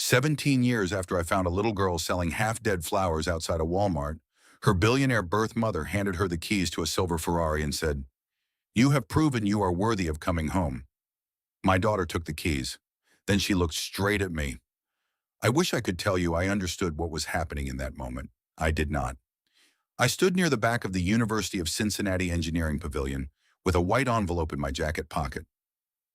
17 years after I found a little girl selling half-dead flowers outside a Walmart, her billionaire birth mother handed her the keys to a silver Ferrari and said, "You have proven you are worthy of coming home." My daughter took the keys. Then she looked straight at me. I wish I could tell you I understood what was happening in that moment. I did not. I stood near the back of the University of Cincinnati Engineering Pavilion with a white envelope in my jacket pocket.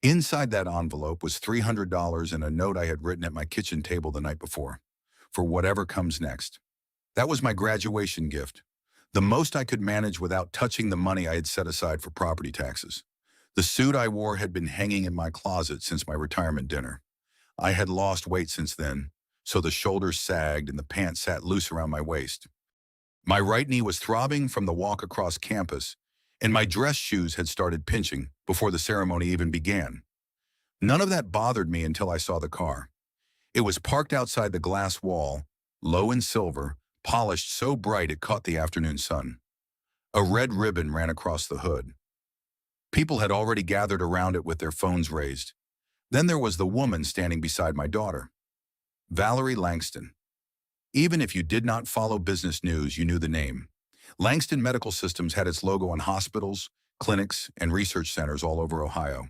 Inside that envelope was $300 and a note I had written at my kitchen table the night before, for whatever comes next. That was my graduation gift, the most I could manage without touching the money I had set aside for property taxes. The suit I wore had been hanging in my closet since my retirement dinner. I had lost weight since then, so the shoulders sagged and the pants sat loose around my waist. My right knee was throbbing from the walk across campus, and my dress shoes had started pinching before the ceremony even began. None of that bothered me until I saw the car. It was parked outside the glass wall, low in silver, polished so bright it caught the afternoon sun. A red ribbon ran across the hood. People had already gathered around it with their phones raised. Then there was the woman standing beside my daughter, Valerie Langston. Even if you did not follow business news, you knew the name. Langston Medical Systems had its logo on hospitals, clinics, and research centers all over Ohio.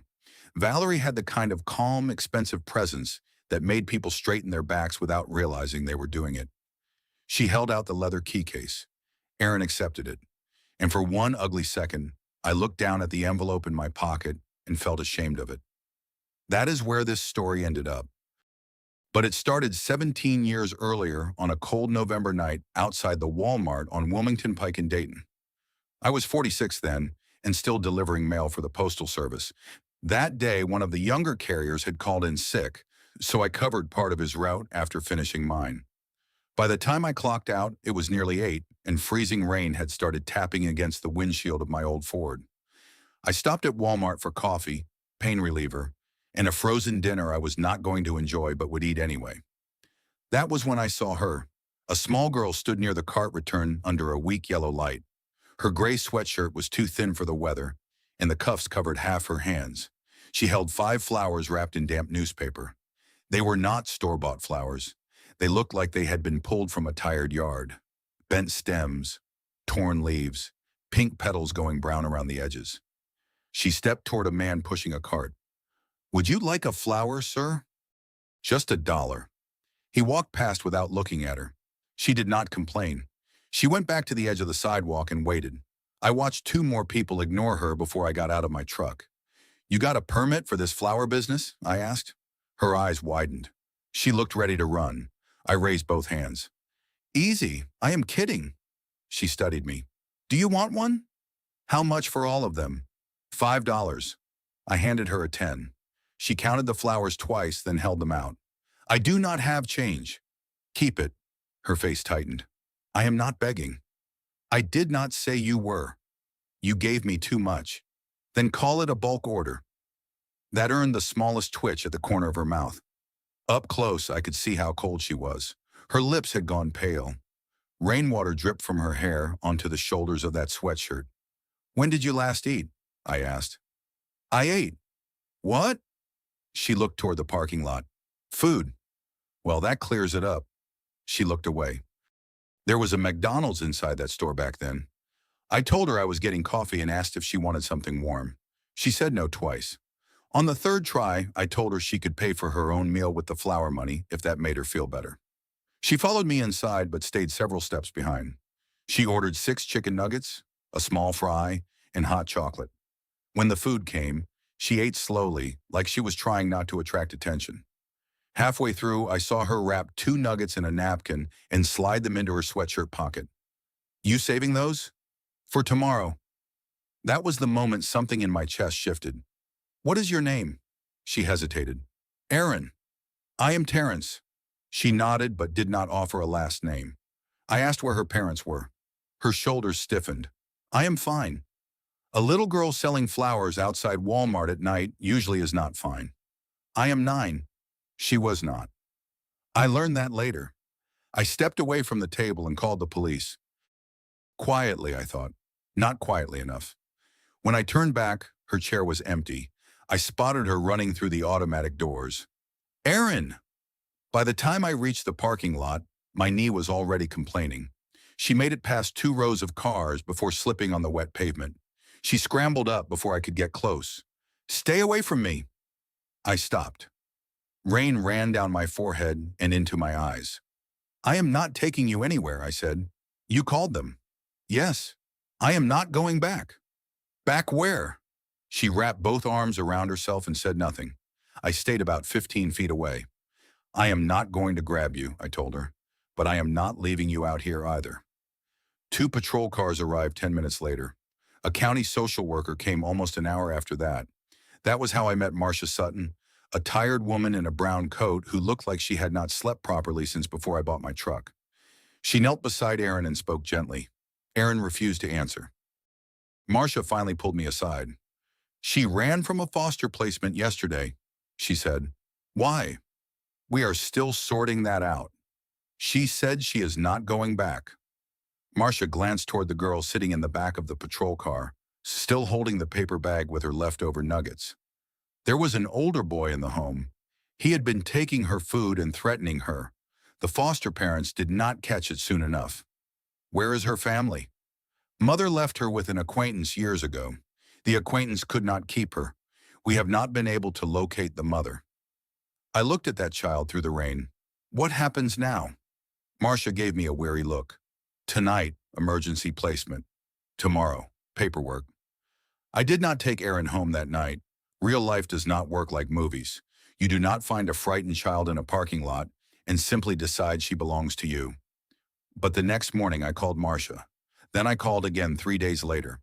Valerie had the kind of calm, expensive presence that made people straighten their backs without realizing they were doing it. She held out the leather key case. Erin accepted it, and for one ugly second, I looked down at the envelope in my pocket and felt ashamed of it. That is where this story ended up. But it started 17 years earlier on a cold November night outside the Walmart on Wilmington Pike in Dayton. I was 46 then and still delivering mail for the Postal Service. That day, one of the younger carriers had called in sick, so I covered part of his route after finishing mine. By the time I clocked out, it was nearly 8, and freezing rain had started tapping against the windshield of my old Ford. I stopped at Walmart for coffee, pain reliever, and a frozen dinner I was not going to enjoy but would eat anyway. That was when I saw her. A small girl stood near the cart return under a weak yellow light. Her gray sweatshirt was too thin for the weather, and the cuffs covered half her hands. She held 5 flowers wrapped in damp newspaper. They were not store-bought flowers. They looked like they had been pulled from a tired yard. Bent stems, torn leaves, pink petals going brown around the edges. She stepped toward a man pushing a cart. "Would you like a flower, sir?" "Just $1." He walked past without looking at her. She did not complain. She went back to the edge of the sidewalk and waited. I watched 2 more people ignore her before I got out of my truck. "You got a permit for this flower business?" I asked. Her eyes widened. She looked ready to run. I raised both hands. "Easy, I am kidding." She studied me. "Do you want one?" "How much for all of them?" $5. I handed her a 10. She counted the flowers twice, then held them out. "I do not have change." "Keep it." Her face tightened. "I am not begging." "I did not say you were." "You gave me too much." "Then call it a bulk order." That earned the smallest twitch at the corner of her mouth. Up close, I could see how cold she was. Her lips had gone pale. Rainwater dripped from her hair onto the shoulders of that sweatshirt. "When did you last eat?" I asked. "I ate." "What?" She looked toward the parking lot. "Food." "Well, that clears it up." She looked away. There was a McDonald's inside that store back then. I told her I was getting coffee and asked if she wanted something warm. She said no twice. On the 3rd try, I told her she could pay for her own meal with the flower money if that made her feel better. She followed me inside but stayed several steps behind. She ordered 6 chicken nuggets, a small fry, and hot chocolate. When the food came, she ate slowly, like she was trying not to attract attention. Halfway through, I saw her wrap 2 nuggets in a napkin and slide them into her sweatshirt pocket. "You saving those?" "For tomorrow." That was the moment something in my chest shifted. "What is your name?" She hesitated. "Erin." "I am Terrence." She nodded but did not offer a last name. I asked where her parents were. Her shoulders stiffened. "I am fine." A little girl selling flowers outside Walmart at night usually is not fine. "I am 9. She was not. I learned that later. I stepped away from the table and called the police. Quietly, I thought. Not quietly enough. When I turned back, her chair was empty. I spotted her running through the automatic doors. "Erin!" By the time I reached the parking lot, my knee was already complaining. She made it past 2 rows of cars before slipping on the wet pavement. She scrambled up before I could get close. "Stay away from me!" I stopped. Rain ran down my forehead and into my eyes. "I am not taking you anywhere," I said. "You called them." "Yes. I am not going back." "Back where?" She wrapped both arms around herself and said nothing. I stayed about 15 feet away. "I am not going to grab you," I told her, "but I am not leaving you out here either." 2 patrol cars arrived 10 minutes later. A county social worker came almost an hour after that. That was how I met Marcia Sutton, a tired woman in a brown coat who looked like she had not slept properly since before I bought my truck. She knelt beside Erin and spoke gently. Erin refused to answer. Marcia finally pulled me aside. "She ran from a foster placement yesterday," she said. "Why?" "We are still sorting that out. She said she is not going back." Marcia glanced toward the girl sitting in the back of the patrol car, still holding the paper bag with her leftover nuggets. There was an older boy in the home. He had been taking her food and threatening her. The foster parents did not catch it soon enough. "Where is her family?" "Mother left her with an acquaintance years ago. The acquaintance could not keep her. We have not been able to locate the mother." I looked at that child through the rain. "What happens now?" Marcia gave me a weary look. "Tonight, emergency placement. Tomorrow, paperwork." I did not take Erin home that night. Real life does not work like movies. You do not find a frightened child in a parking lot and simply decide she belongs to you. But the next morning I called Marcia. Then I called again 3 days later.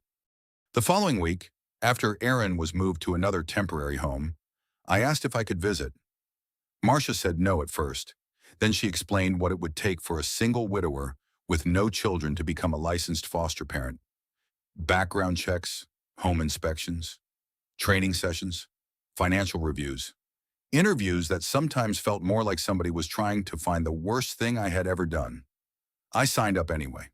The following week, after Erin was moved to another temporary home, I asked if I could visit. Marcia said no at first. Then she explained what it would take for a single widower with no children to become a licensed foster parent. Background checks, home inspections, training sessions, financial reviews, interviews that sometimes felt more like somebody was trying to find the worst thing I had ever done. I signed up anyway.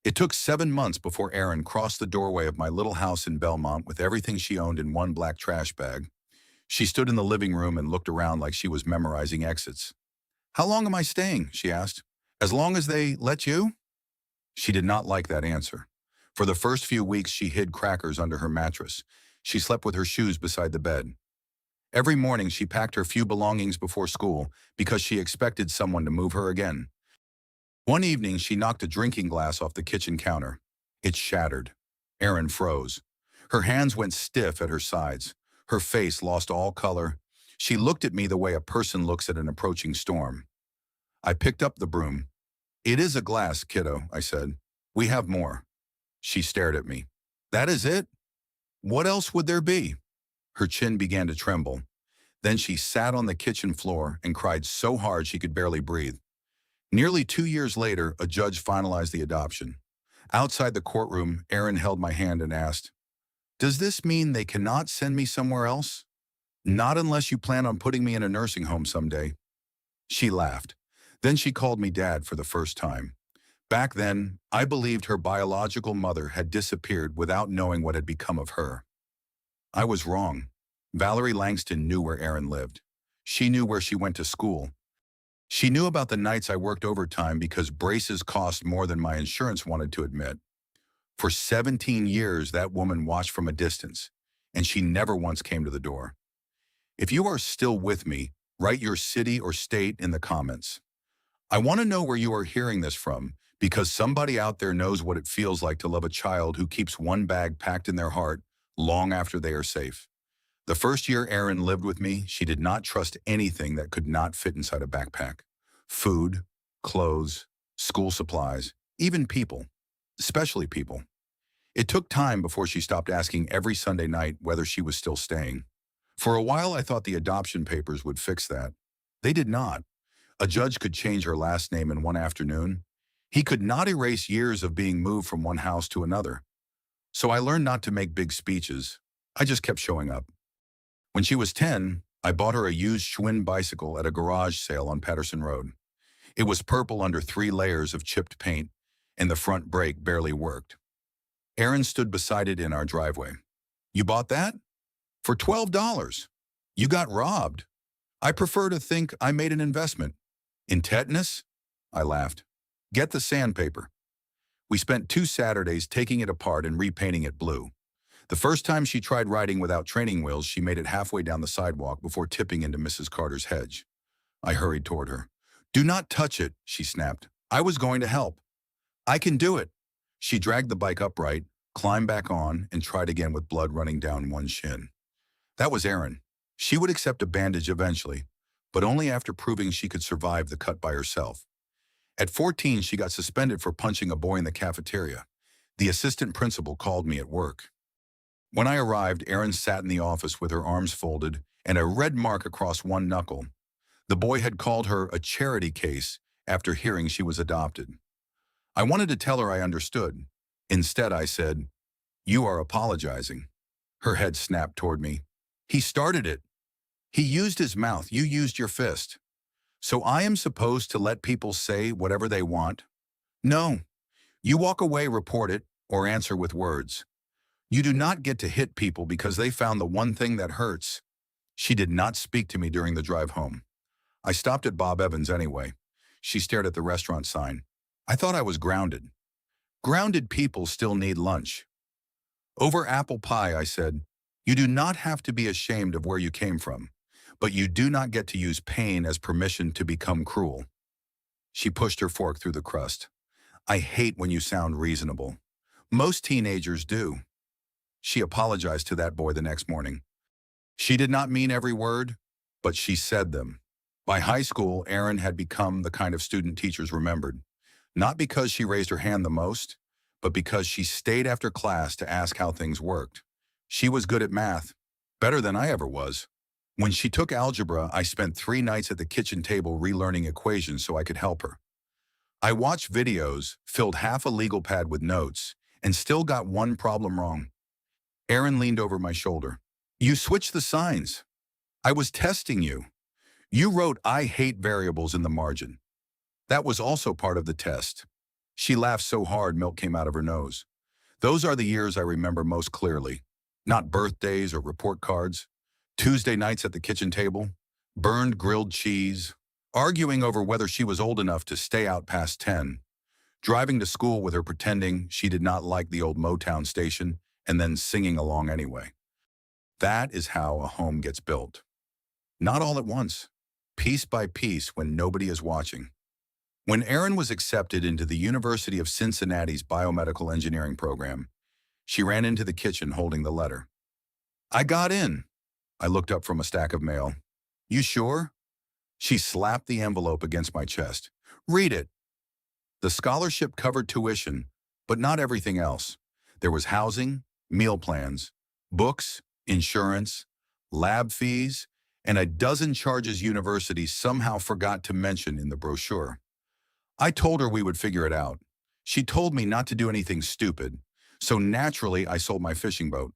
It took 7 months before Erin crossed the doorway of my little house in Belmont with everything she owned in one black trash bag. She stood in the living room and looked around like she was memorizing exits. "How long am I staying?" she asked. "As long as they let you?" She did not like that answer. For the first few weeks, she hid crackers under her mattress. She slept with her shoes beside the bed. Every morning, she packed her few belongings before school because she expected someone to move her again. One evening, she knocked a drinking glass off the kitchen counter. It shattered. Erin froze. Her hands went stiff at her sides. Her face lost all color. She looked at me the way a person looks at an approaching storm. I picked up the broom. "It is a glass, kiddo," I said. "We have more." She stared at me. "That is it? What else would there be?" Her chin began to tremble. Then she sat on the kitchen floor and cried so hard she could barely breathe. Nearly 2 years later, a judge finalized the adoption. Outside the courtroom, Erin held my hand and asked, "Does this mean they cannot send me somewhere else?" "Not unless you plan on putting me in a nursing home someday." She laughed. Then she called me Dad for the first time. Back then, I believed her biological mother had disappeared without knowing what had become of her. I was wrong. Valerie Langston knew where Erin lived. She knew where she went to school. She knew about the nights I worked overtime because braces cost more than my insurance wanted to admit. For 17 years, that woman watched from a distance, and she never once came to the door. If you are still with me, write your city or state in the comments. I want to know where you are hearing this from, because somebody out there knows what it feels like to love a child who keeps one bag packed in their heart long after they are safe. The first year Erin lived with me, she did not trust anything that could not fit inside a backpack. Food, clothes, school supplies, even people, especially people. It took time before she stopped asking every Sunday night whether she was still staying. For a while, I thought the adoption papers would fix that. They did not. A judge could change her last name in one afternoon. He could not erase years of being moved from one house to another. So I learned not to make big speeches. I just kept showing up. When she was 10, I bought her a used Schwinn bicycle at a garage sale on Patterson Road. It was purple under 3 layers of chipped paint, and the front brake barely worked. Erin stood beside it in our driveway. "You bought that?" "For $12. You got robbed." "I prefer to think I made an investment." In tetanus? I laughed. Get the sandpaper. We spent 2 Saturdays taking it apart and repainting it blue. The first time she tried riding without training wheels, she made it halfway down the sidewalk before tipping into Mrs. Carter's hedge. I hurried toward her. Do not touch it, she snapped. I was going to help. I can do it. She dragged the bike upright, climbed back on, and tried again with blood running down one shin. That was Erin. She would accept a bandage eventually, but only after proving she could survive the cut by herself. At 14, she got suspended for punching a boy in the cafeteria. The assistant principal called me at work. When I arrived, Erin sat in the office with her arms folded and a red mark across one knuckle. The boy had called her a charity case after hearing she was adopted. I wanted to tell her I understood. Instead, I said, "You are apologizing." Her head snapped toward me. He started it. He used his mouth. You used your fist. So I am supposed to let people say whatever they want? No. You walk away, report it, or answer with words. You do not get to hit people because they found the one thing that hurts. She did not speak to me during the drive home. I stopped at Bob Evans anyway. She stared at the restaurant sign. I thought I was grounded. Grounded people still need lunch. Over apple pie, I said, you do not have to be ashamed of where you came from, but you do not get to use pain as permission to become cruel. She pushed her fork through the crust. I hate when you sound reasonable. Most teenagers do. She apologized to that boy the next morning. She did not mean every word, but she said them. By high school, Erin had become the kind of student teachers remembered, not because she raised her hand the most, but because she stayed after class to ask how things worked. She was good at math, better than I ever was. When she took algebra, I spent 3 nights at the kitchen table relearning equations so I could help her. I watched videos, filled half a legal pad with notes, and still got one problem wrong. Erin leaned over my shoulder. You switched the signs. I was testing you. You wrote "I hate variables" in the margin. That was also part of the test. She laughed so hard milk came out of her nose. Those are the years I remember most clearly. Not birthdays or report cards. Tuesday nights at the kitchen table. Burned grilled cheese. Arguing over whether she was old enough to stay out past 10. Driving to school with her pretending she did not like the old Motown station and then singing along anyway. That is how a home gets built. Not all at once. Piece by piece when nobody is watching. When Erin was accepted into the University of Cincinnati's biomedical engineering program, she ran into the kitchen holding the letter. I got in. I looked up from a stack of mail. You sure? She slapped the envelope against my chest. Read it. The scholarship covered tuition, but not everything else. There was housing, meal plans, books, insurance, lab fees, and a dozen charges universities somehow forgot to mention in the brochure. I told her we would figure it out. She told me not to do anything stupid, so naturally I sold my fishing boat.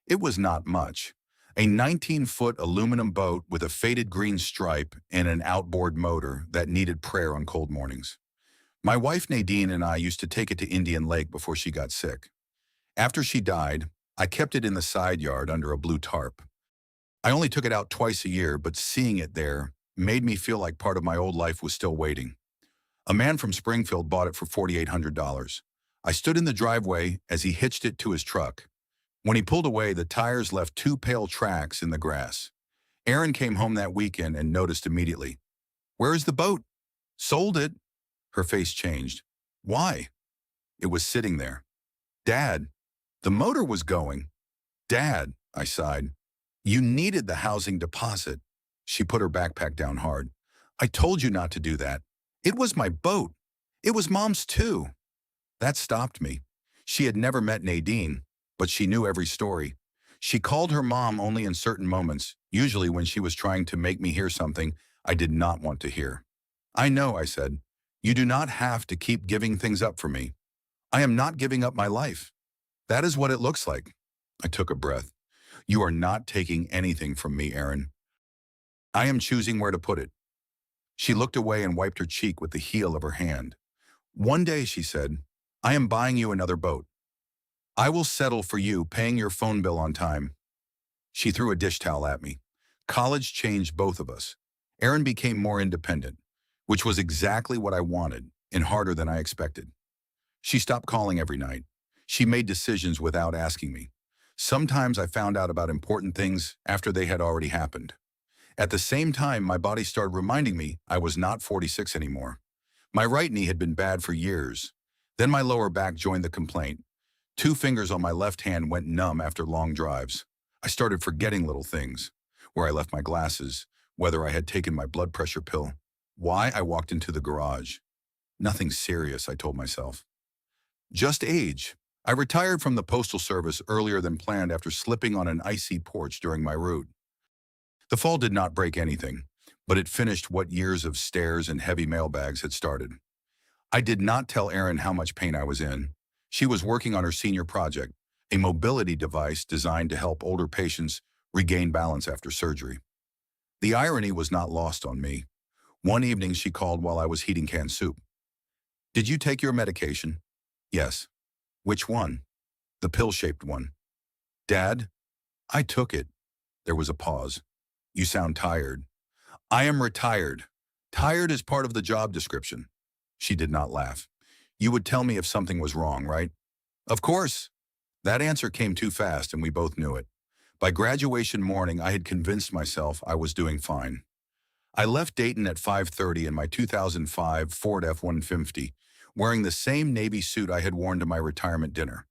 It was not much. A 19-foot aluminum boat with a faded green stripe and an outboard motor that needed prayer on cold mornings. My wife Nadine and I used to take it to Indian Lake before she got sick. After she died, I kept it in the side yard under a blue tarp. I only took it out twice a year, but seeing it there made me feel like part of my old life was still waiting. A man from Springfield bought it for $4,800. I stood in the driveway as he hitched it to his truck. When he pulled away, the tires left 2 pale tracks in the grass. Erin came home that weekend and noticed immediately. Where is the boat? Sold it. Her face changed. Why? It was sitting there. Dad, the motor was going. Dad, I sighed. You needed the housing deposit. She put her backpack down hard. I told you not to do that. It was my boat. It was Mom's too. That stopped me. She had never met Nadine, but she knew every story. She called her mom only in certain moments, usually when she was trying to make me hear something I did not want to hear. I know, I said. You do not have to keep giving things up for me. I am not giving up my life. That is what it looks like. I took a breath. You are not taking anything from me, Erin. I am choosing where to put it. She looked away and wiped her cheek with the heel of her hand. One day, she said, I am buying you another boat. I will settle for you paying your phone bill on time. She threw a dish towel at me. College changed both of us. Erin became more independent. which was exactly what I wanted and harder than I expected. She stopped calling every night. She made decisions without asking me. Sometimes I found out about important things after they had already happened. At the same time, my body started reminding me I was not 46 anymore. My right knee had been bad for years. Then my lower back joined the complaint. Two fingers on my left hand went numb after long drives. I started forgetting little things. Where I left my glasses, whether I had taken my blood pressure pill, why I walked into the garage. Nothing serious, I told myself. Just age. I retired from the Postal Service earlier than planned after slipping on an icy porch during my route. The fall did not break anything, but it finished what years of stairs and heavy mailbags had started. I did not tell Erin how much pain I was in. She was working on her senior project, a mobility device designed to help older patients regain balance after surgery. The irony was not lost on me. One evening she called while I was heating canned soup. "Did you take your medication?" "Yes." "Which one?" "The pill-shaped one." "Dad?" "I took it." There was a pause. "You sound tired." "I am retired. Tired is part of the job description." She did not laugh. "You would tell me if something was wrong, right?" "Of course." That answer came too fast, and we both knew it. By graduation morning, I had convinced myself I was doing fine. I left Dayton at 5:30 in my 2005 Ford F-150, wearing the same Navy suit I had worn to my retirement dinner.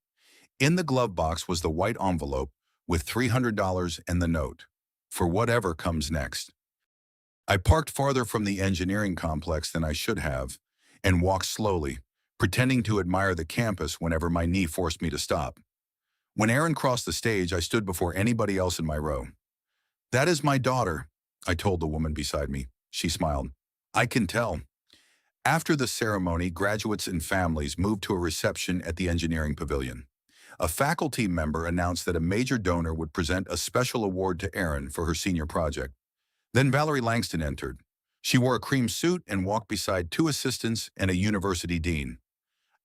In the glove box was the white envelope with $300 and the note, "For whatever comes next." I parked farther from the engineering complex than I should have and walked slowly, pretending to admire the campus whenever my knee forced me to stop. When Erin crossed the stage, I stood before anybody else in my row. "That is my daughter," I told the woman beside me. She smiled. "I can tell." After the ceremony, graduates and families moved to a reception at the engineering pavilion. A faculty member announced that a major donor would present a special award to Erin for her senior project. Then Valerie Langston entered. She wore a cream suit and walked beside two assistants and a university dean.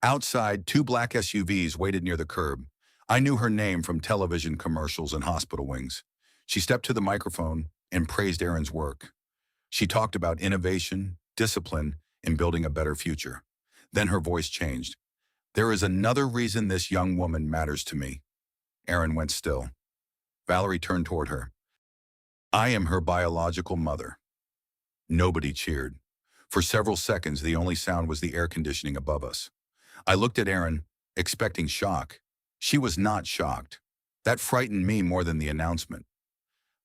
Outside, two black SUVs waited near the curb. I knew her name from television commercials and hospital wings. She stepped to the microphone and praised Erin's work. She talked about innovation, discipline, and building a better future. Then her voice changed. "There is another reason this young woman matters to me." Erin went still. Valerie turned toward her. "I am her biological mother." Nobody cheered. For several seconds, the only sound was the air conditioning above us. I looked at Erin, expecting shock. She was not shocked. That frightened me more than the announcement.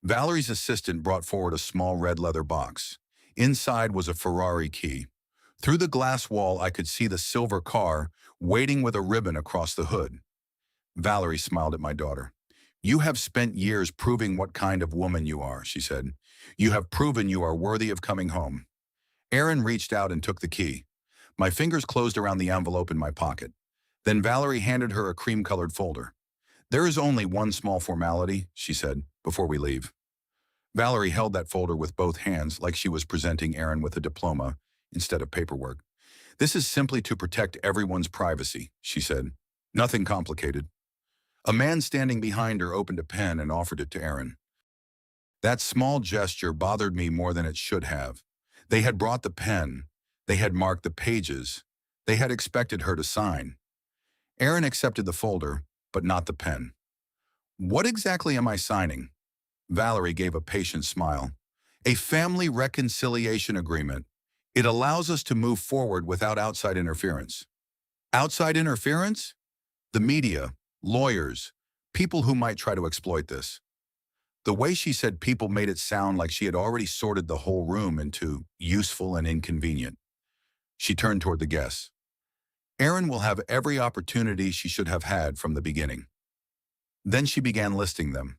Valerie's assistant brought forward a small red leather box. Inside was a Ferrari key. Through the glass wall, I could see the silver car waiting with a ribbon across the hood. Valerie smiled at my daughter. "You have spent years proving what kind of woman you are," she said. "You have proven you are worthy of coming home." Erin reached out and took the key. My fingers closed around the envelope in my pocket. Then Valerie handed her a cream-colored folder. "There is only one small formality," she said, "before we leave." Valerie held that folder with both hands like she was presenting Erin with a diploma instead of paperwork. "This is simply to protect everyone's privacy," she said. "Nothing complicated." A man standing behind her opened a pen and offered it to Erin. That small gesture bothered me more than it should have. They had brought the pen. They had marked the pages. They had expected her to sign. Erin accepted the folder, but not the pen. "What exactly am I signing?" Valerie gave a patient smile. "A family reconciliation agreement. It allows us to move forward without outside interference." Outside interference? The media, lawyers, people who might try to exploit this. The way she said people made it sound like she had already sorted the whole room into useful and inconvenient. She turned toward the guests. "Erin will have every opportunity she should have had from the beginning." Then she began listing them.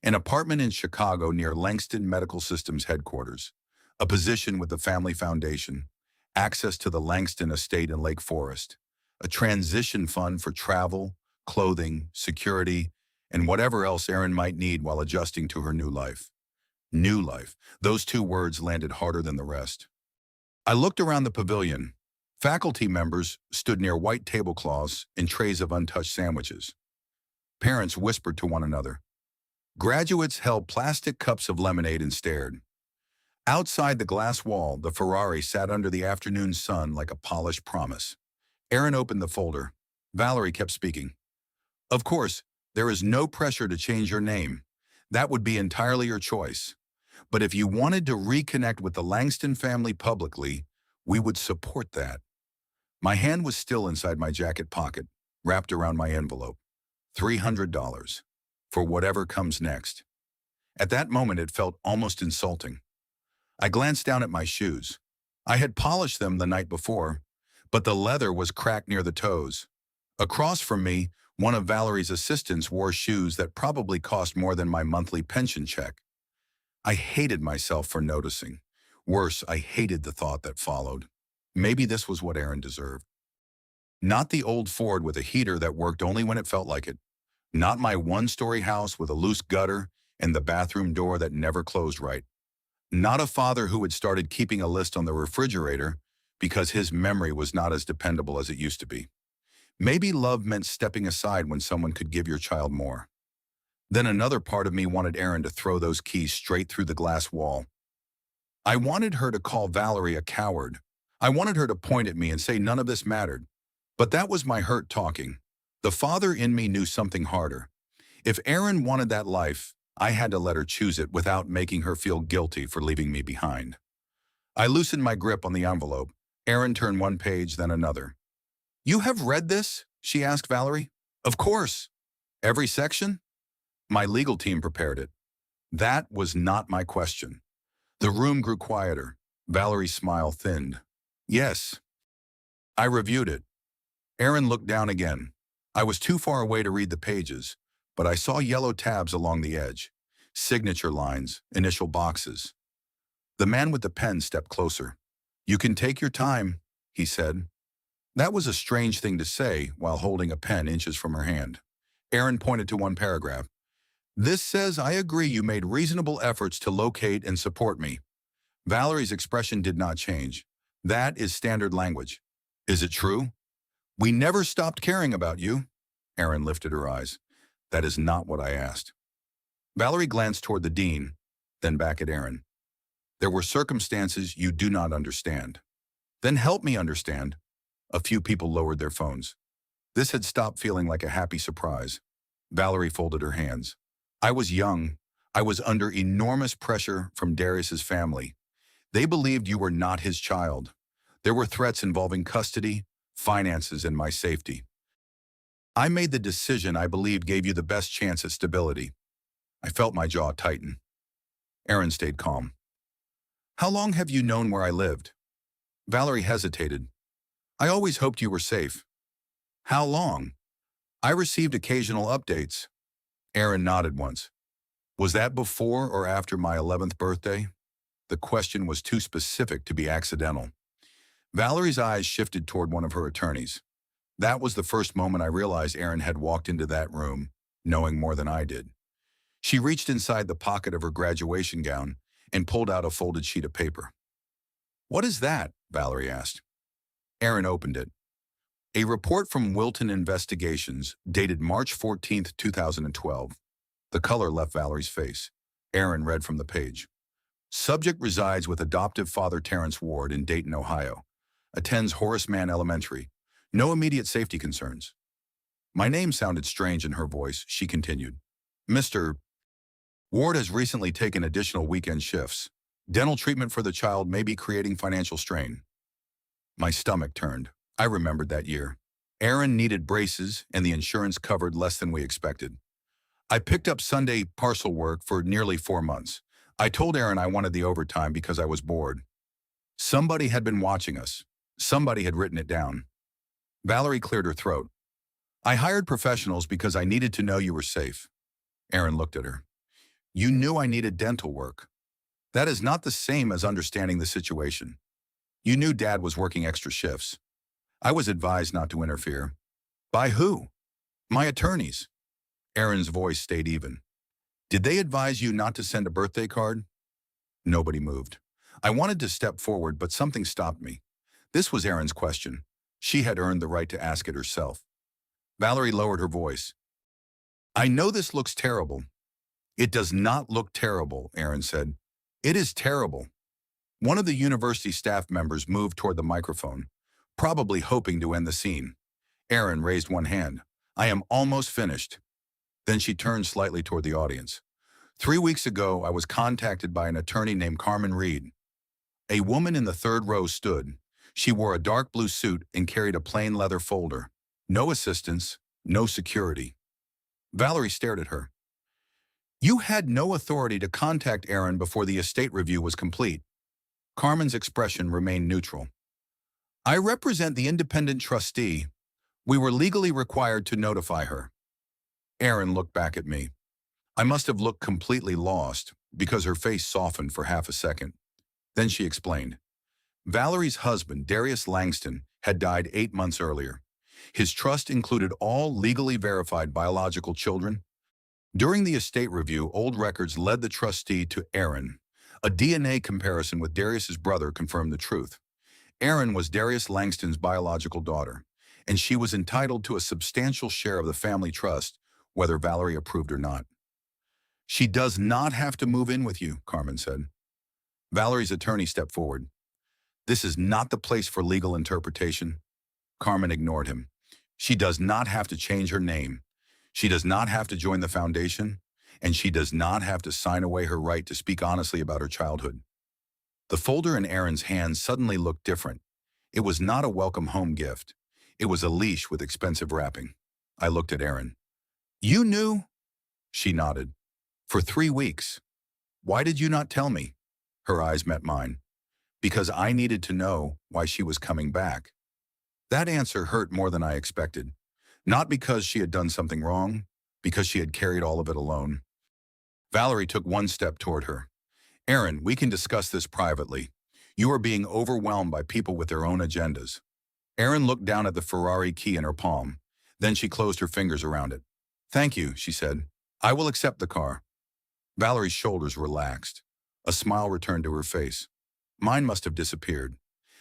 An apartment in Chicago near Langston Medical Systems headquarters, a position with the Family Foundation, access to the Langston estate in Lake Forest, a transition fund for travel, clothing, security, and whatever else Erin might need while adjusting to her new life. New life. Those two words landed harder than the rest. I looked around the pavilion. Faculty members stood near white tablecloths and trays of untouched sandwiches. Parents whispered to one another. Graduates held plastic cups of lemonade and stared. Outside the glass wall, the Ferrari sat under the afternoon sun like a polished promise. Erin opened the folder. Valerie kept speaking. Of course, there is no pressure to change your name. That would be entirely your choice. But if you wanted to reconnect with the Langston family publicly, we would support that. My hand was still inside my jacket pocket, wrapped around my envelope. $300. For whatever comes next. At that moment, it felt almost insulting. I glanced down at my shoes. I had polished them the night before, but the leather was cracked near the toes. Across from me, one of Valerie's assistants wore shoes that probably cost more than my monthly pension check. I hated myself for noticing. Worse, I hated the thought that followed. Maybe this was what Erin deserved. Not the old Ford with a heater that worked only when it felt like it. Not my one-story house with a loose gutter and the bathroom door that never closed right. Not a father who had started keeping a list on the refrigerator because his memory was not as dependable as it used to be. Maybe love meant stepping aside when someone could give your child more. Then another part of me wanted Erin to throw those keys straight through the glass wall. I wanted her to call Valerie a coward. I wanted her to point at me and say none of this mattered. But that was my hurt talking. The father in me knew something harder. If Erin wanted that life, I had to let her choose it without making her feel guilty for leaving me behind. I loosened my grip on the envelope. Erin turned one page, then another. You have read this? She asked Valerie. Of course. Every section? My legal team prepared it. That was not my question. The room grew quieter. Valerie's smile thinned. Yes. I reviewed it. Erin looked down again. I was too far away to read the pages, but I saw yellow tabs along the edge. Signature lines, initial boxes. The man with the pen stepped closer. You can take your time, he said. That was a strange thing to say while holding a pen inches from her hand. Erin pointed to one paragraph. This says I agree you made reasonable efforts to locate and support me. Valerie's expression did not change. That is standard language. Is it true? We never stopped caring about you. Erin lifted her eyes. That is not what I asked. Valerie glanced toward the dean, then back at Erin. There were circumstances you do not understand. Then help me understand. A few people lowered their phones. This had stopped feeling like a happy surprise. Valerie folded her hands. I was young. I was under enormous pressure from Darius's family. They believed you were not his child. There were threats involving custody, finances, and my safety. I made the decision I believed gave you the best chance at stability. I felt my jaw tighten. Erin stayed calm. How long have you known where I lived? Valerie hesitated. I always hoped you were safe. How long? I received occasional updates. Erin nodded once. Was that before or after my 11th birthday? The question was too specific to be accidental. Valerie's eyes shifted toward one of her attorneys. That was the first moment I realized Erin had walked into that room, knowing more than I did. She reached inside the pocket of her graduation gown and pulled out a folded sheet of paper. What is that? Valerie asked. Erin opened it. A report from Wilton Investigations, dated March 14, 2012. The color left Valerie's face. Erin read from the page. Subject resides with adoptive father Terrence Ward in Dayton, Ohio. Attends Horace Mann Elementary. No immediate safety concerns. My name sounded strange in her voice. She continued. Mr. Ward has recently taken additional weekend shifts. Dental treatment for the child may be creating financial strain. My stomach turned. I remembered that year. Erin needed braces, and the insurance covered less than we expected. I picked up Sunday parcel work for nearly 4 months. I told Erin I wanted the overtime because I was bored. Somebody had been watching us. Somebody had written it down. Valerie cleared her throat. I hired professionals because I needed to know you were safe. Erin looked at her. You knew I needed dental work. That is not the same as understanding the situation. You knew Dad was working extra shifts. I was advised not to interfere. By who? My attorneys. Erin's voice stayed even. Did they advise you not to send a birthday card? Nobody moved. I wanted to step forward, but something stopped me. This was Erin's question. She had earned the right to ask it herself. Valerie lowered her voice. I know this looks terrible. It does not look terrible, Erin said. It is terrible. One of the university staff members moved toward the microphone, probably hoping to end the scene. Erin raised one hand. I am almost finished. Then she turned slightly toward the audience. 3 weeks ago, I was contacted by an attorney named Carmen Reed. A woman in the third row stood. She wore a dark blue suit and carried a plain leather folder. No assistance, no security. Valerie stared at her. You had no authority to contact Erin before the estate review was complete. Carmen's expression remained neutral. I represent the independent trustee. We were legally required to notify her. Erin looked back at me. I must have looked completely lost because her face softened for half a second. Then she explained. Valerie's husband, Darius Langston, had died 8 months earlier. His trust included all legally verified biological children. During the estate review, old records led the trustee to Erin. A DNA comparison with Darius's brother confirmed the truth. Erin was Darius Langston's biological daughter, and she was entitled to a substantial share of the family trust, whether Valerie approved or not. She does not have to move in with you, Carmen said. Valerie's attorney stepped forward. This is not the place for legal interpretation. Carmen ignored him. She does not have to change her name. She does not have to join the foundation, and she does not have to sign away her right to speak honestly about her childhood. The folder in Erin's hand suddenly looked different. It was not a welcome home gift. It was a leash with expensive wrapping. I looked at Erin. You knew? She nodded. For 3 weeks. Why did you not tell me? Her eyes met mine. Because I needed to know why she was coming back. That answer hurt more than I expected. Not because she had done something wrong, because she had carried all of it alone. Valerie took one step toward her. Erin, we can discuss this privately. You are being overwhelmed by people with their own agendas. Erin looked down at the Ferrari key in her palm. Then she closed her fingers around it. Thank you, she said. I will accept the car. Valerie's shoulders relaxed. A smile returned to her face. Mine must have disappeared.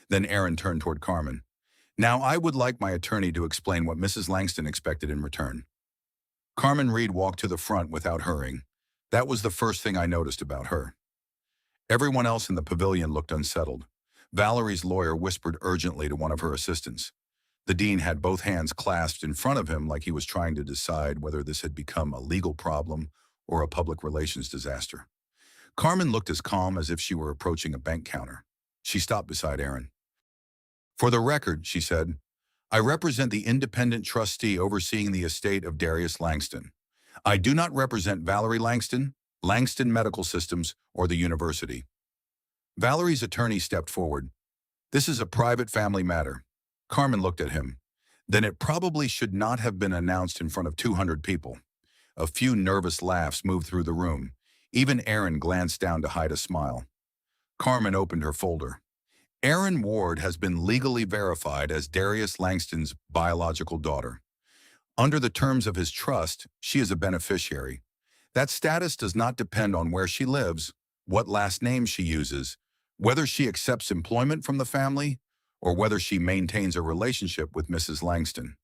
Then Erin turned toward Carmen. Now I would like my attorney to explain what Mrs. Langston expected in return. Carmen Reed walked to the front without hurrying. That was the first thing I noticed about her. Everyone else in the pavilion looked unsettled. Valerie's lawyer whispered urgently to one of her assistants. The dean had both hands clasped in front of him like he was trying to decide whether this had become a legal problem or a public relations disaster. Carmen looked as calm as if she were approaching a bank counter. She stopped beside Erin. For the record, she said, I represent the independent trustee overseeing the estate of Darius Langston. I do not represent Valerie Langston, Langston Medical Systems, or the university. Valerie's attorney stepped forward. This is a private family matter. Carmen looked at him. Then it probably should not have been announced in front of 200 people. A few nervous laughs moved through the room. Even Erin glanced down to hide a smile. Carmen opened her folder. Terrence Ward has been legally verified as Darius Langston's biological daughter. Under the terms of his trust, she is a beneficiary. That status does not depend on where she lives, what last name she uses, whether she accepts employment from the family, or whether she maintains a relationship with Mrs. Langston.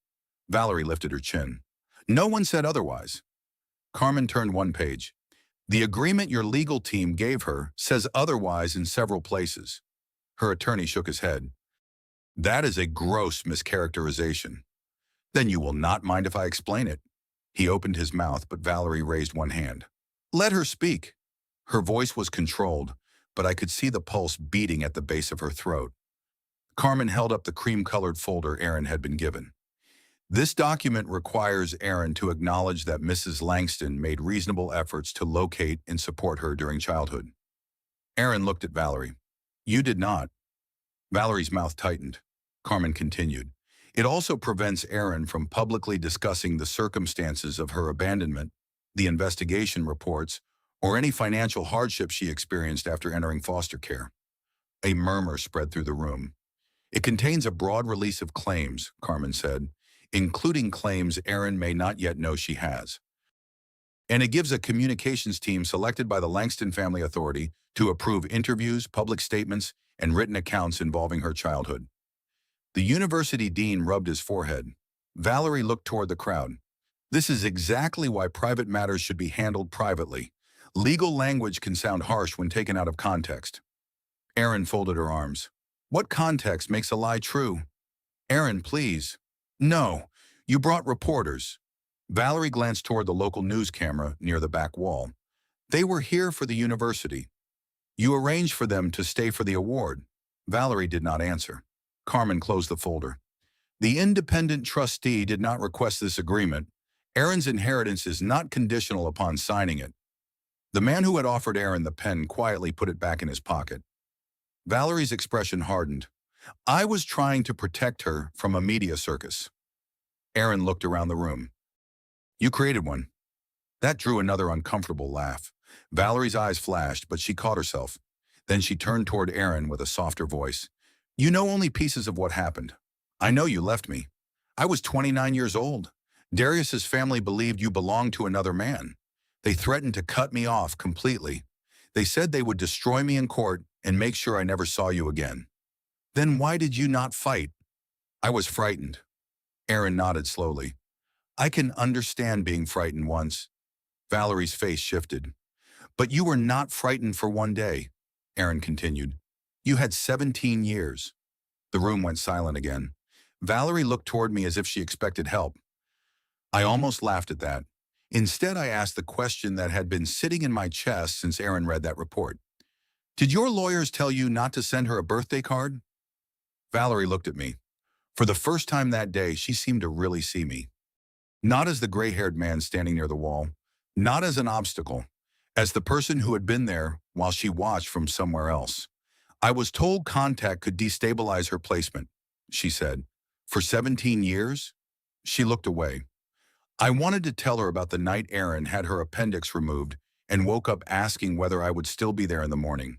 Valerie lifted her chin. No one said otherwise. Carmen turned one page. The agreement your legal team gave her says otherwise in several places. Her attorney shook his head. That is a gross mischaracterization. Then you will not mind if I explain it. He opened his mouth, but Valerie raised one hand. Let her speak. Her voice was controlled, but I could see the pulse beating at the base of her throat. Carmen held up the cream-colored folder Erin had been given. This document requires Erin to acknowledge that Mrs. Langston made reasonable efforts to locate and support her during childhood. Erin looked at Valerie. You did not. Valerie's mouth tightened. Carmen continued. It also prevents Erin from publicly discussing the circumstances of her abandonment, the investigation reports, or any financial hardship she experienced after entering foster care. A murmur spread through the room. It contains a broad release of claims, Carmen said, including claims Erin may not yet know she has. And it gives a communications team selected by the Langston Family Authority to approve interviews, public statements, and written accounts involving her childhood. The university dean rubbed his forehead. Valerie looked toward the crowd. This is exactly why private matters should be handled privately. Legal language can sound harsh when taken out of context. Erin folded her arms. What context makes a lie true? Erin, please. No, you brought reporters. Valerie glanced toward the local news camera near the back wall. They were here for the university. You arranged for them to stay for the award. Valerie did not answer. Carmen closed the folder. The independent trustee did not request this agreement. Erin's inheritance is not conditional upon signing it. The man who had offered Erin the pen quietly put it back in his pocket. Valerie's expression hardened. I was trying to protect her from a media circus. Erin looked around the room. You created one. That drew another uncomfortable laugh. Valerie's eyes flashed, but she caught herself. Then she turned toward Erin with a softer voice. You know only pieces of what happened. I know you left me. I was 29 years old. Darius's family believed you belonged to another man. They threatened to cut me off completely. They said they would destroy me in court and make sure I never saw you again. Then why did you not fight? I was frightened. Erin nodded slowly. I can understand being frightened once. Valerie's face shifted. But you were not frightened for one day, Erin continued. You had 17 years. The room went silent again. Valerie looked toward me as if she expected help. I almost laughed at that. Instead, I asked the question that had been sitting in my chest since Erin read that report. Did your lawyers tell you not to send her a birthday card? Valerie looked at me. For the first time that day, she seemed to really see me. Not as the gray-haired man standing near the wall, not as an obstacle, as the person who had been there while she watched from somewhere else. I was told contact could destabilize her placement, she said. For 17 years? She looked away. I wanted to tell her about the night Erin had her appendix removed and woke up asking whether I would still be there in the morning.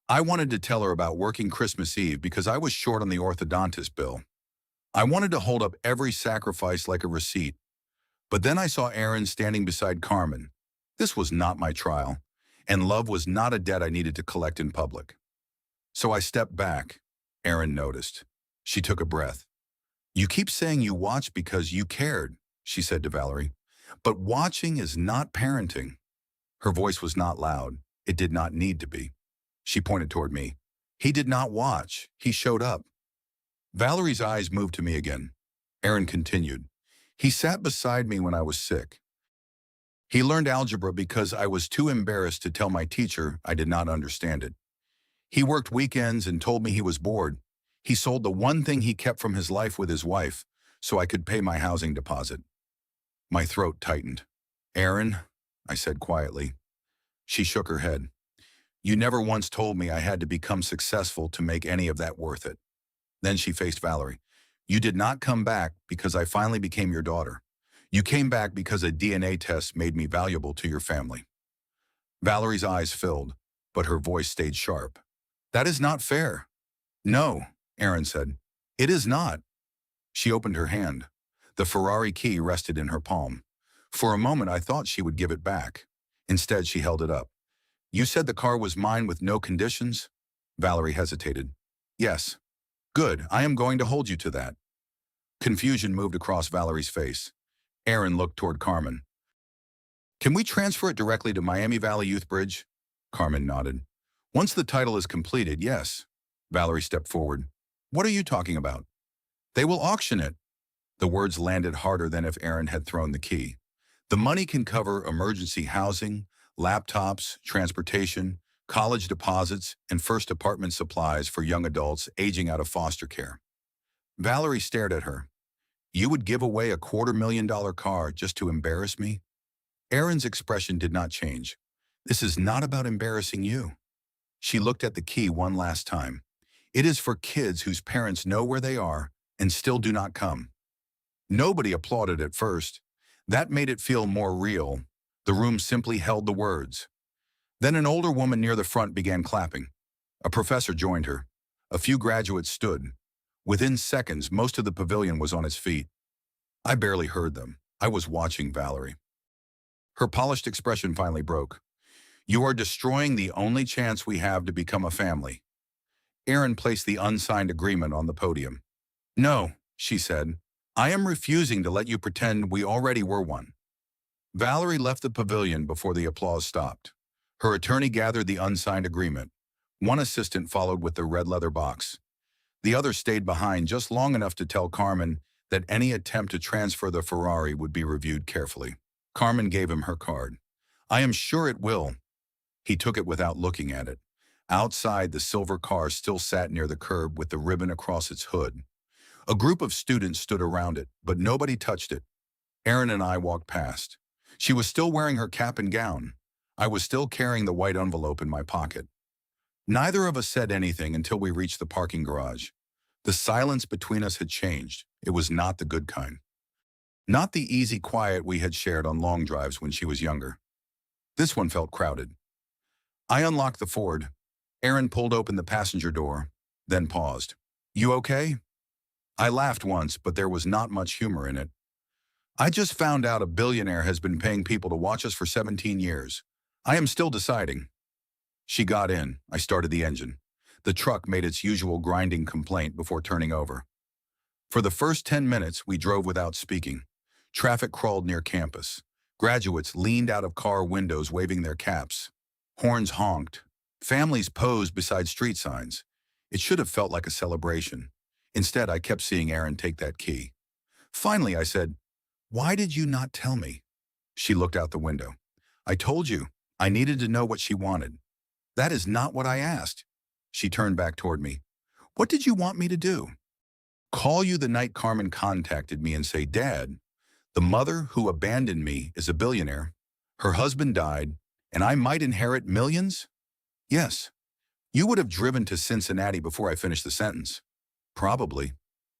I wanted to tell her about working Christmas Eve because I was short on the orthodontist bill. I wanted to hold up every sacrifice like a receipt. But then I saw Erin standing beside Carmen. This was not my trial, and love was not a debt I needed to collect in public. So I stepped back. Erin noticed. She took a breath. You keep saying you watched because you cared, she said to Valerie. But watching is not parenting. Her voice was not loud. It did not need to be. She pointed toward me. He did not watch. He showed up. Valerie's eyes moved to me again. Erin continued. He sat beside me when I was sick. He learned algebra because I was too embarrassed to tell my teacher I did not understand it. He worked weekends and told me he was bored. He sold the one thing he kept from his life with his wife so I could pay my housing deposit. My throat tightened. Erin, I said quietly. She shook her head. You never once told me I had to become successful to make any of that worth it. Then she faced Valerie. You did not come back because I finally became your daughter. You came back because a DNA test made me valuable to your family. Valerie's eyes filled, but her voice stayed sharp. That is not fair. No, Erin said. It is not. She opened her hand. The Ferrari key rested in her palm. For a moment, I thought she would give it back. Instead, she held it up. You said the car was mine with no conditions? Valerie hesitated. Yes. Good, I am going to hold you to that. Confusion moved across Valerie's face. Erin looked toward Carmen. Can we transfer it directly to Miami Valley Youth Bridge? Carmen nodded. Once the title is completed, yes. Valerie stepped forward. What are you talking about? They will auction it. The words landed harder than if Erin had thrown the key. The money can cover emergency housing, laptops, transportation, college deposits, and first apartment supplies for young adults aging out of foster care. Valerie stared at her. You would give away a $250,000 car just to embarrass me? Erin's expression did not change. This is not about embarrassing you. She looked at the key one last time. It is for kids whose parents know where they are and still do not come. Nobody applauded at first. That made it feel more real. The room simply held the words. Then an older woman near the front began clapping. A professor joined her. A few graduates stood. Within seconds, most of the pavilion was on its feet. I barely heard them. I was watching Valerie. Her polished expression finally broke. You are destroying the only chance we have to become a family. Erin placed the unsigned agreement on the podium. No, she said. I am refusing to let you pretend we already were one. Valerie left the pavilion before the applause stopped. Her attorney gathered the unsigned agreement. One assistant followed with the red leather box. The other stayed behind just long enough to tell Carmen that any attempt to transfer the Ferrari would be reviewed carefully. Carmen gave him her card. "I am sure it will." He took it without looking at it. Outside, the silver car still sat near the curb with the ribbon across its hood. A group of students stood around it, but nobody touched it. Erin and I walked past. She was still wearing her cap and gown. I was still carrying the white envelope in my pocket. Neither of us said anything until we reached the parking garage. The silence between us had changed. It was not the good kind. Not the easy quiet we had shared on long drives when she was younger. This one felt crowded. I unlocked the Ford. Erin pulled open the passenger door, then paused. "You okay?" I laughed once, but there was not much humor in it. "I just found out a billionaire has been paying people to watch us for 17 years. I am still deciding." She got in. I started the engine. The truck made its usual grinding complaint before turning over. For the first 10 minutes, we drove without speaking. Traffic crawled near campus. Graduates leaned out of car windows waving their caps. Horns honked. Families posed beside street signs. It should have felt like a celebration. Instead, I kept seeing Erin take that key. Finally, I said, "Why did you not tell me?" She looked out the window. "I told you. I needed to know what she wanted." "That is not what I asked." She turned back toward me. "What did you want me to do?" "Call you the night Carmen contacted me and say, 'Dad, the mother who abandoned me is a billionaire. Her husband died, and I might inherit millions?'" "Yes." "You would have driven to Cincinnati before I finished the sentence." "Probably.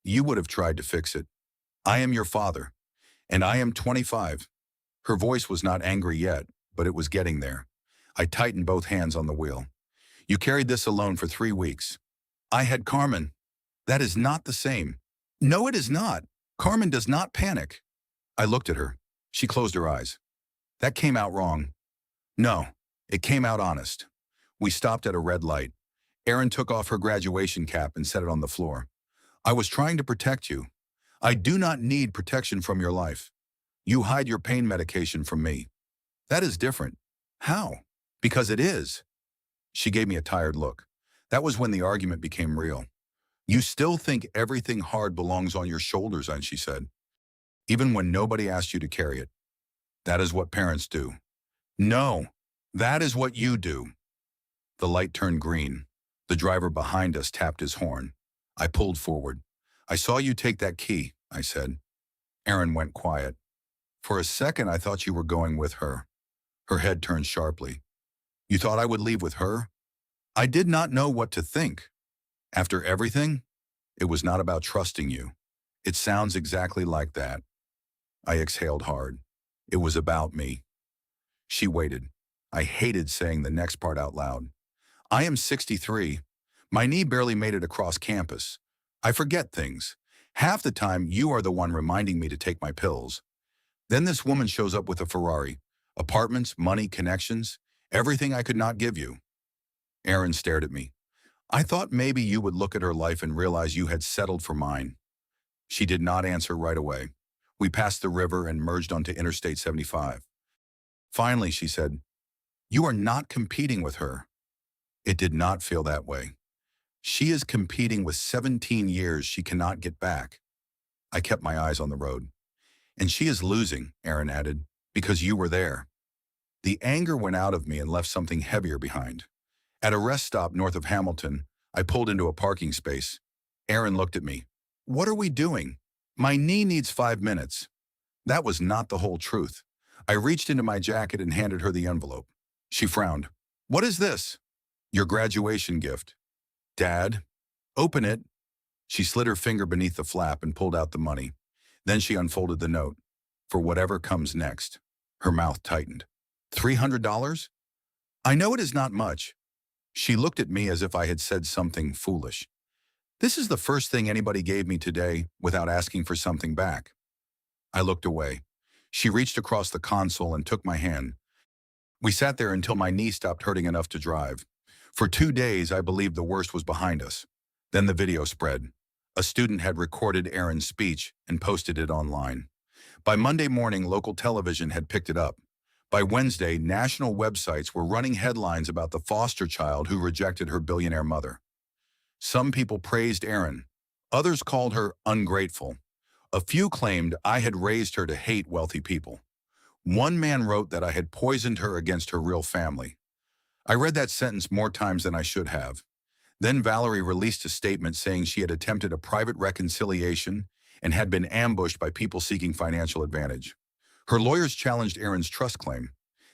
You would have tried to fix it. I am your father, and I am 25. Her voice was not angry yet, but it was getting there. I tightened both hands on the wheel. "You carried this alone for 3 weeks. I had Carmen." "That is not the same." "No, it is not. Carmen does not panic." I looked at her. She closed her eyes. "That came out wrong." "No, it came out honest." We stopped at a red light. Erin took off her graduation cap and set it on the floor. "I was trying to protect you. I do not need protection from your life. You hide your pain medication from me." "That is different." "How?" "Because it is." She gave me a tired look. That was when the argument became real. "You still think everything hard belongs on your shoulders," she said. "Even when nobody asked you to carry it. That is what parents do." "No, that is what you do." The light turned green. The driver behind us tapped his horn. I pulled forward. "I saw you take that key," I said. Erin went quiet. "For a second, I thought you were going with her." Her head turned sharply. "You thought I would leave with her?" I did not know what to think. "After everything?" "It was not about trusting you." "It sounds exactly like that." I exhaled hard. "It was about me." She waited. I hated saying the next part out loud. "I am 63. My knee barely made it across campus. I forget things. Half the time, you are the one reminding me to take my pills. Then this woman shows up with a Ferrari. Apartments, money, connections, everything I could not give you." Erin stared at me. "I thought maybe you would look at her life and realize you had settled for mine." She did not answer right away. We passed the river and merged onto Interstate 75. Finally, she said, "You are not competing with her." It did not feel that way. "She is competing with 17 years she cannot get back." I kept my eyes on the road. "And she is losing," Erin added, "because you were there." The anger went out of me and left something heavier behind. At a rest stop north of Hamilton, I pulled into a parking space. Erin looked at me. "What are we doing?" "My knee needs 5 minutes." That was not the whole truth. I reached into my jacket and handed her the envelope. She frowned. "What is this?" "Your graduation gift." "Dad?" "Open it." She slid her finger beneath the flap and pulled out the money. Then she unfolded the note. "For whatever comes next." Her mouth tightened. $300? "I know it is not much." She looked at me as if I had said something foolish. "This is the first thing anybody gave me today without asking for something back." I looked away. She reached across the console and took my hand. We sat there until my knee stopped hurting enough to drive. For 2 days, I believed the worst was behind us. Then the video spread. A student had recorded Erin's speech and posted it online. By Monday morning, local television had picked it up. By Wednesday, national websites were running headlines about the foster child who rejected her billionaire mother. Some people praised Erin. Others called her ungrateful. A few claimed I had raised her to hate wealthy people. One man wrote that I had poisoned her against her real family. I read that sentence more times than I should have. Then Valerie released a statement saying she had attempted a private reconciliation and had been ambushed by people seeking financial advantage. Her lawyers challenged Erin's trust claim.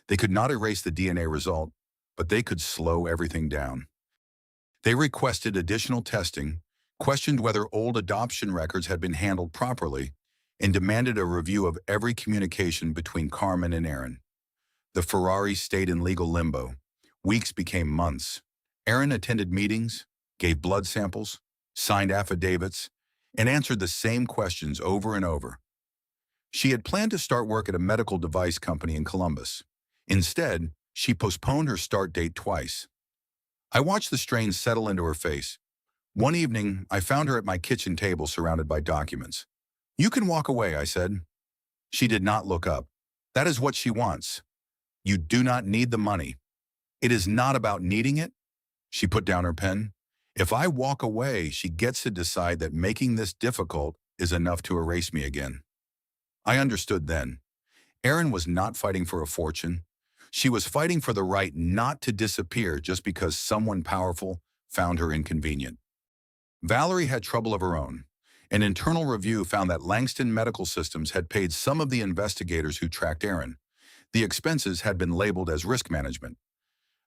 They could not erase the DNA result, but they could slow everything down. They requested additional testing, questioned whether old adoption records had been handled properly, and demanded a review of every communication between Carmen and Erin. The Ferrari stayed in legal limbo. Weeks became months. Erin attended meetings, gave blood samples, signed affidavits, and answered the same questions over and over. She had planned to start work at a medical device company in Columbus. Instead, she postponed her start date twice. I watched the strain settle into her face. One evening, I found her at my kitchen table surrounded by documents. "You can walk away," I said. She did not look up. "That is what she wants. You do not need the money. It is not about needing it." She put down her pen. "If I walk away, she gets to decide that making this difficult is enough to erase me again." I understood then. Erin was not fighting for a fortune. She was fighting for the right not to disappear just because someone powerful found her inconvenient. Valerie had trouble of her own. An internal review found that Langston Medical Systems had paid some of the investigators who tracked Erin. The expenses had been labeled as risk management.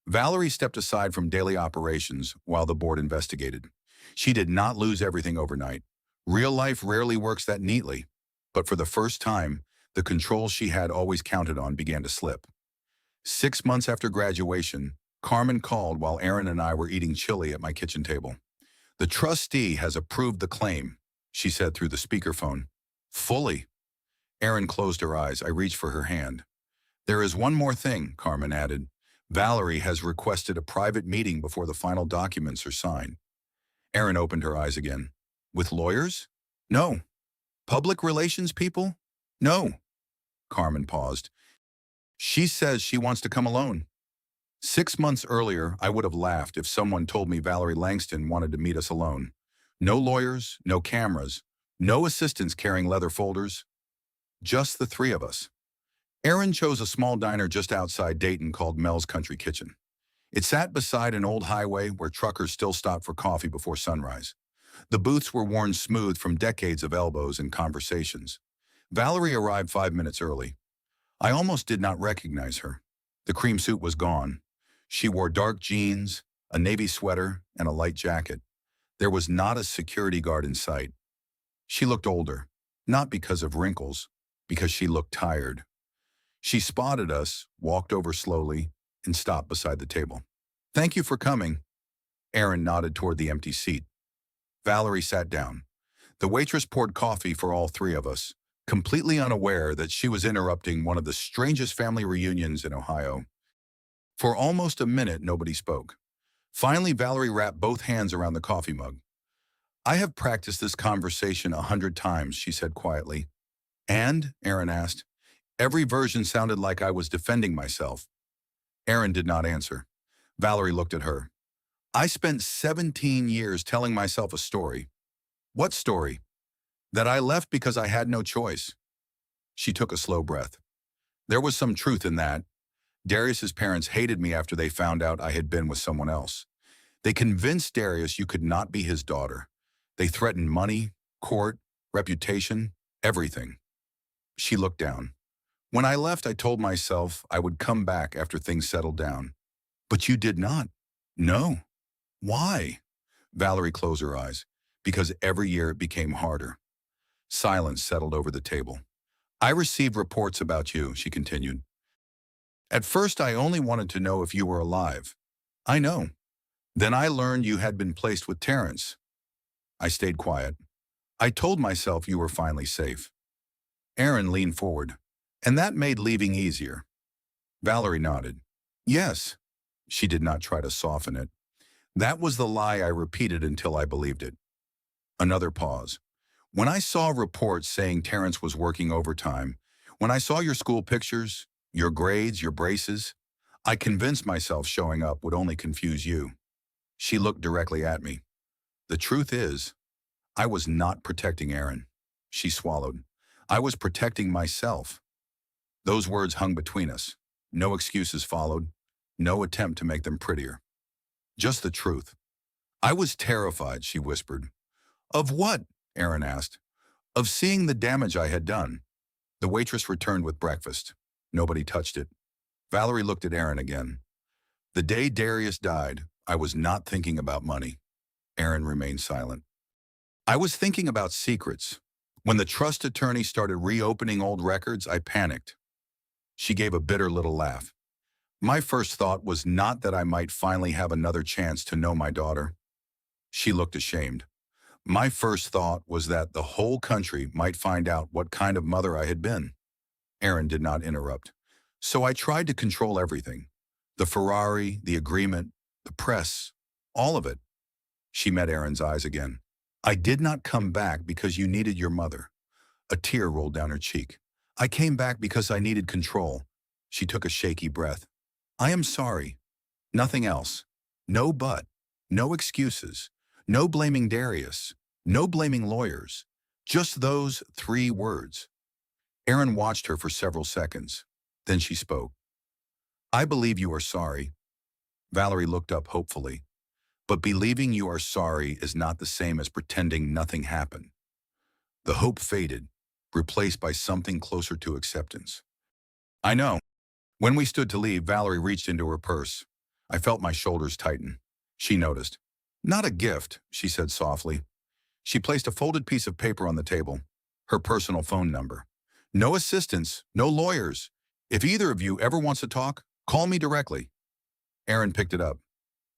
Valerie stepped aside from daily operations while the board investigated. She did not lose everything overnight. Real life rarely works that neatly. But for the first time, the control she had always counted on began to slip. 6 months after graduation, Carmen called while Erin and I were eating chili at my kitchen table. "The trustee has approved the claim," she said through the speakerphone. "Fully." Erin closed her eyes. I reached for her hand. "There is one more thing," Carmen added. "Valerie has requested a private meeting before the final documents are signed." Erin opened her eyes again. "With lawyers?" "No." "Public relations people?" "No." Carmen paused. "She says she wants to come alone." 6 months earlier, I would have laughed if someone told me Valerie Langston wanted to meet us alone. No lawyers, no cameras, no assistants carrying leather folders. Just the three of us. Erin chose a small diner just outside Dayton called Mel's Country Kitchen. It sat beside an old highway where truckers still stopped for coffee before sunrise. The booths were worn smooth from decades of elbows and conversations. Valerie arrived 5 minutes early. I almost did not recognize her. The cream suit was gone. She wore dark jeans, a navy sweater, and a light jacket. There was not a security guard in sight. She looked older, not because of wrinkles, because she looked tired. She spotted us, walked over slowly, and stopped beside the table. "Thank you for coming." Erin nodded toward the empty seat. Valerie sat down. The waitress poured coffee for all three of us, completely unaware that she was interrupting one of the strangest family reunions in Ohio. For almost a minute, nobody spoke. Finally, Valerie wrapped both hands around the coffee mug. "I have practiced this conversation 100 times, she said quietly. "And?" Erin asked. Every version sounded like I was defending myself. Erin did not answer. Valerie looked at her. "I spent 17 years telling myself a story." "What story?" "That I left because I had no choice." She took a slow breath. There was some truth in that. Darius's parents hated me after they found out I had been with someone else. They convinced Darius you could not be his daughter. They threatened money, court, reputation, everything. She looked down. "When I left, I told myself I would come back after things settled down." "But you did not." "No." "Why?" Valerie closed her eyes. "Because every year it became harder." Silence settled over the table. "I received reports about you," she continued. "At first, I only wanted to know if you were alive." "I know." "Then I learned you had been placed with Terrence." I stayed quiet. "I told myself you were finally safe." Erin leaned forward. "And that made leaving easier." Valerie nodded. "Yes." She did not try to soften it. "That was the lie I repeated until I believed it." Another pause. "When I saw reports saying Terrence was working overtime, when I saw your school pictures, Your grades, your braces. I convinced myself showing up would only confuse you. She looked directly at me. The truth is, I was not protecting Erin. She swallowed. I was protecting myself. Those words hung between us. No excuses followed. No attempt to make them prettier. Just the truth. I was terrified, she whispered. Of what? Erin asked. Of seeing the damage I had done. The waitress returned with breakfast. Nobody touched it. Valerie looked at Erin again. The day Darius died, I was not thinking about money. Erin remained silent. I was thinking about secrets. When the trust attorney started reopening old records, I panicked. She gave a bitter little laugh. My first thought was not that I might finally have another chance to know my daughter. She looked ashamed. My first thought was that the whole country might find out what kind of mother I had been. Erin did not interrupt. So I tried to control everything. The Ferrari, the agreement, the press, all of it. She met Erin's eyes again. I did not come back because you needed your mother. A tear rolled down her cheek. I came back because I needed control. She took a shaky breath. I am sorry. Nothing else. No but. No excuses. No blaming Darius. No blaming lawyers. Just those 3 words. Erin watched her for several seconds. Then she spoke. I believe you are sorry. Valerie looked up hopefully. But believing you are sorry is not the same as pretending nothing happened. The hope faded, replaced by something closer to acceptance. I know. When we stood to leave, Valerie reached into her purse. I felt my shoulders tighten. She noticed. Not a gift, she said softly. She placed a folded piece of paper on the table, her personal phone number. No assistants, no lawyers. If either of you ever wants to talk, call me directly. Erin picked it up.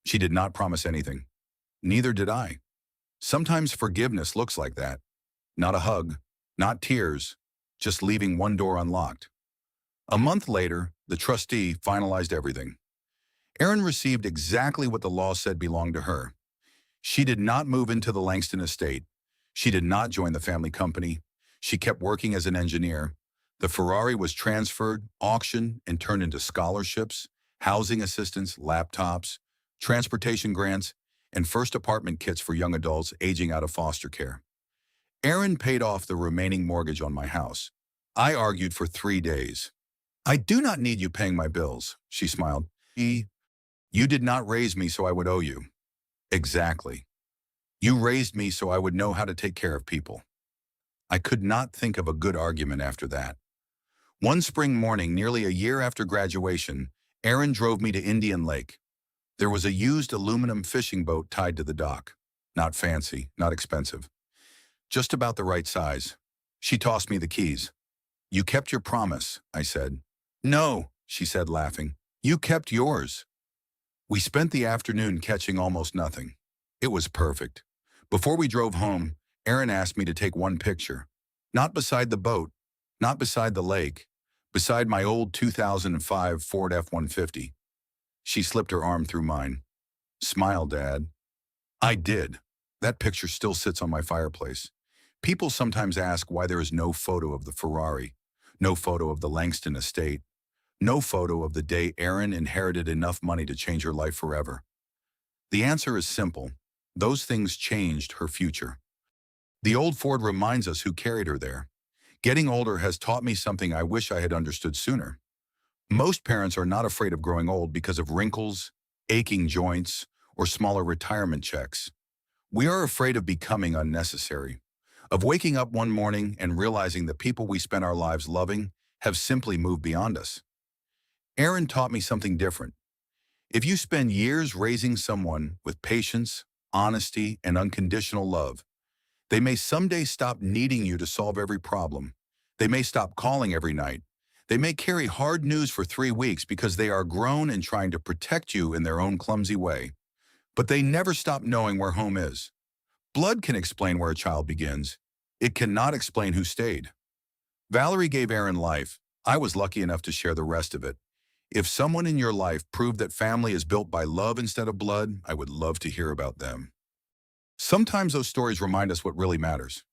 She did not promise anything. Neither did I. Sometimes forgiveness looks like that. Not a hug, not tears, just leaving one door unlocked. A month later, the trustee finalized everything. Erin received exactly what the law said belonged to her. She did not move into the Langston estate. She did not join the family company. She kept working as an engineer. The Ferrari was transferred, auctioned, and turned into scholarships, housing assistance, laptops, transportation grants, and first apartment kits for young adults aging out of foster care. Erin paid off the remaining mortgage on my house. I argued for 3 days. I do not need you paying my bills, she smiled. You did not raise me so I would owe you. Exactly. You raised me so I would know how to take care of people. I could not think of a good argument after that. One spring morning, nearly a year after graduation, Erin drove me to Indian Lake. There was a used aluminum fishing boat tied to the dock. Not fancy, not expensive. Just about the right size. She tossed me the keys. You kept your promise, I said. No, she said, laughing. You kept yours. We spent the afternoon catching almost nothing. It was perfect. Before we drove home, Erin asked me to take one picture. Not beside the boat, not beside the lake, beside my old 2005 Ford F-150. She slipped her arm through mine. Smile, Dad. I did. That picture still sits on my fireplace. People sometimes ask why there is no photo of the Ferrari, no photo of the Langston estate, no photo of the day Erin inherited enough money to change her life forever. The answer is simple. Those things changed her future. The old Ford reminds us who carried her there. Getting older has taught me something I wish I had understood sooner. Most parents are not afraid of growing old because of wrinkles, aching joints, or smaller retirement checks. We are afraid of becoming unnecessary, of waking up one morning and realizing the people we spent our lives loving have simply moved beyond us. Erin taught me something different. If you spend years raising someone with patience, honesty, and unconditional love, they may someday stop needing you to solve every problem. They may stop calling every night. They may carry hard news for 3 weeks because they are grown and trying to protect you in their own clumsy way. But they never stop knowing where home is. Blood can explain where a child begins. It cannot explain who stayed. Valerie gave Erin life. I was lucky enough to share the rest of it. If someone in your life proved that family is built by love instead of blood, I would love to hear about them. Sometimes those stories remind us what really matters.